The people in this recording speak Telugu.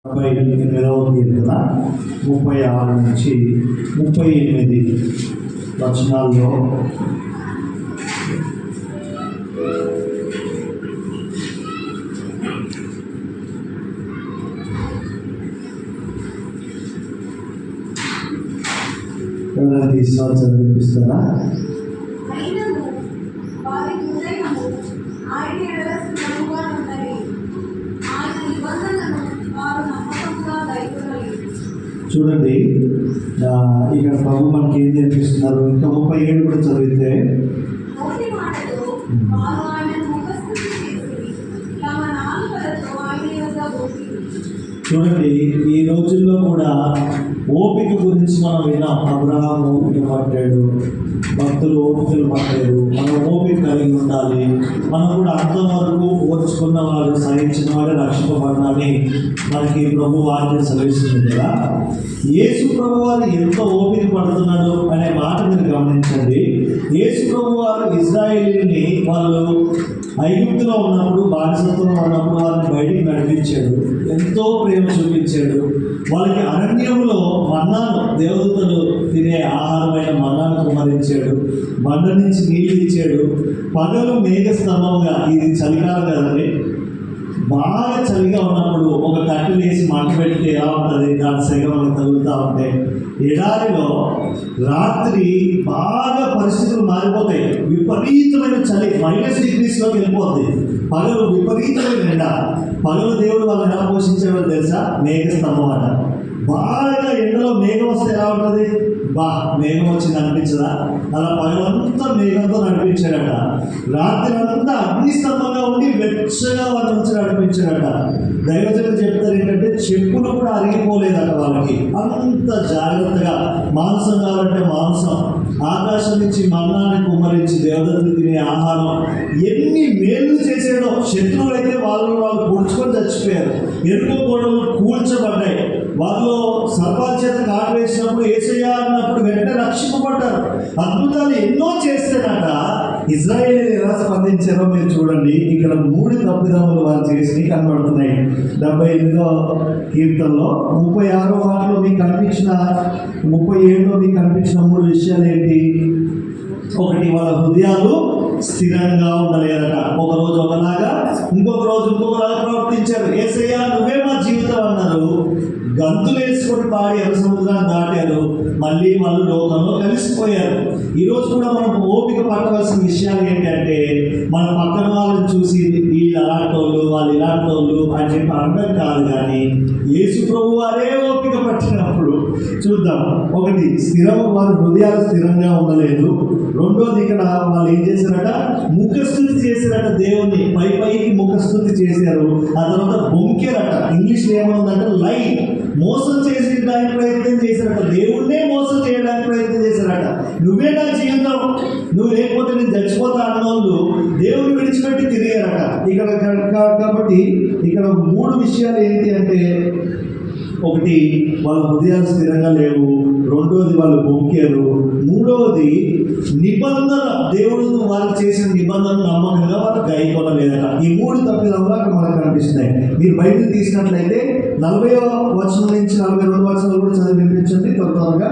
48వ కీర్తన 36 నుంచి 38 వచనాల్లో ఎవరైనా తీసుకోవాలి చదివిపిస్తారా? చూడండి, ఇక్కడ ప్రభు మనకి ఏం నేర్పిస్తున్నారు. ఇంకా 37 కూడా చదివితే చూడండి, ఈ రోజుల్లో కూడా ఓపిక గురించి మనం విన్నాం. అబ్రహాము ఓపిక పట్టాడు, భక్తులు ఓపికలు పట్టారు. మనం ఓపిక కలిగి ఉండాలి. మనం కూడా అంతవరకు ఓర్చుకున్న వాడు, సహించిన వాడే రక్షింపబడాలని మనకి ప్రభు వాక్యం సెలవిస్తుంది కదా. యేసు ప్రభు వారు ఎంత ఓపిక పడుతున్నాడు అనే మాట మీరు గమనించండి. యేసు ప్రభు వారు ఇశ్రాయేలీని వాళ్ళు ఐగుప్తులో ఉన్నప్పుడు, బానిసత్వంలో ఉన్నప్పుడు వారిని బయటికి నడిపించాడు. ఎంతో ప్రేమ చూపించాడు. వాళ్ళకి అరణ్యంలో మన్నాను, దేవదూతలు తినే ఆహారమైన మన్నాను కుమరించాడు. బండ నుంచి నీళ్ళు ఇచ్చాడు. పగలు మేఘ స్తంభంగా, ఇది చలికాలం కదండి, బాగా చలిగా ఉన్నప్పుడు ఒక కట్టెలు వేసి మంట పెడితే ఎలా ఉంటుంది, దాని సెగ మనకు తగులుతూ ఉంటే. ఎడారిలో రాత్రి బాగా పరిస్థితులు మారిపోతాయి. విపరీతమైన చలి, -డిగ్రీస్లోకి వెళ్ళిపోతుంది. పగలు విపరీతమైన ఎండ. పగలు దేవుడు వాళ్ళని ఎలా పోషించాడో తెలుసా? మేఘ స్తంభం అట. బాగా ఎండలో మేఘం వస్తే ఎలా ఉంటుంది? మేఘం వచ్చింది అనిపించదా? అలా పగలంతా మేఘంతో నడిపించాడట. రాత్రి అంతా అగ్నిస్తంభంగా ఉండి వెచ్చగా వాళ్ళ నుంచి నడిపించాడట. దైవజనులు చెప్తారు ఏంటంటే, చెప్పులు కూడా అరిగిపోలేదట వాళ్ళకి. అంత జాగ్రత్తగా, మాంసం కావాలంటే మాంసం, ఆకాశం నుంచి మన్నాన్ని కుమ్మరించి దేవదత్తులు తినే ఆహారం, ఎన్ని మేలు చేసాడో. శత్రువులు అయితే వాళ్ళు పొడుచుకొని చచ్చిపోయారు. ఎరుపు గోడలు కూల్చబడ్డాయి. వాళ్ళు సర్పాల చేత కాటు వేసినప్పుడు, యేసయ్యా అన్నప్పుడు వెంటనే రక్షింపబడ్డారు. అద్భుతాలు ఎన్నో చేస్తాడట. ఇశ్రాయేలీయులు ఎలా స్పందించారో మీరు చూడండి. ఇక్కడ 3 తప్పిదములు వారు చేసి కనబడుతున్నాయి. 78వ కీర్తనలో 36వ వాటిలో మీకు కనిపించిన, 37లో మీకు కనిపించిన 3 విషయాలు ఏంటి? ఒకటి, వాళ్ళ హృదయాలు స్థిరంగా ఉండలేదట. ఒకరోజు ఒకలాగా, ఇంకొక రోజు ఇంకొకలాగా ప్రవర్తించారు. యేసయ్యా నువ్వే మా జీవితం అన్నారు. గంతులు వేసుకొని పాడి ఎర్ర సముద్రాన్ని దాటారు. మళ్ళీ వాళ్ళు లోకంలో కలిసిపోయారు. ఈరోజు కూడా మనం ఓపిక పట్టవలసిన విషయాలు ఏంటంటే, మన పక్కన వాళ్ళని చూసి వీళ్ళు అలాంటి వాళ్ళు, వాళ్ళు ఇలాంటి వాళ్ళు అని చెప్పి అనడం కాదు. కానీ యేసు ప్రభు వారే ఓపిక పట్టినప్పుడు చూద్దాం. ఒకటి, వారి హృదయాలు స్థిరంగా ఉండలేదు. రెండోది, ఇక్కడ వాళ్ళు ఏం చేశారట? ముఖస్థుతి చేశారట. దేవుణ్ణి పైకి ముఖస్థుతి చేశారు. ఆ తర్వాత బొంకేరట. ఇంగ్లీష్లో ఏమవుందంటే లై, మోసం చేసేయడానికి ప్రయత్నం చేశారట. దేవుణ్ణే మోసం చేయడానికి ప్రయత్నం చేశారట. నువ్వే నా జీవితం, నువ్వు లేకపోతే నేను చచ్చిపోతా అన్నోళ్ళు దేవుని విడిచిపెట్టి తిరిగారట. కాబట్టి ఇక్కడ 3 విషయాలు ఏంటి అంటే, ఒకటి, వాళ్ళ హృదయాలు స్థిరంగా లేవు. రెండోది, వాళ్ళు బొంకారు. మూడవది, నిబంధన, దేవుడు వాళ్ళు చేసిన నిబంధన నమ్మకంగా వాళ్ళు గైకొనలేదట. ఈ 3 తప్పిదములు అక్కడ మనకు కనిపిస్తున్నాయి. మీరు బయటకు తీసినట్లయితే 40వ వచనం నుంచి 42వ వచనాలు కూడా చదివి వినిపించండి త్వరగా.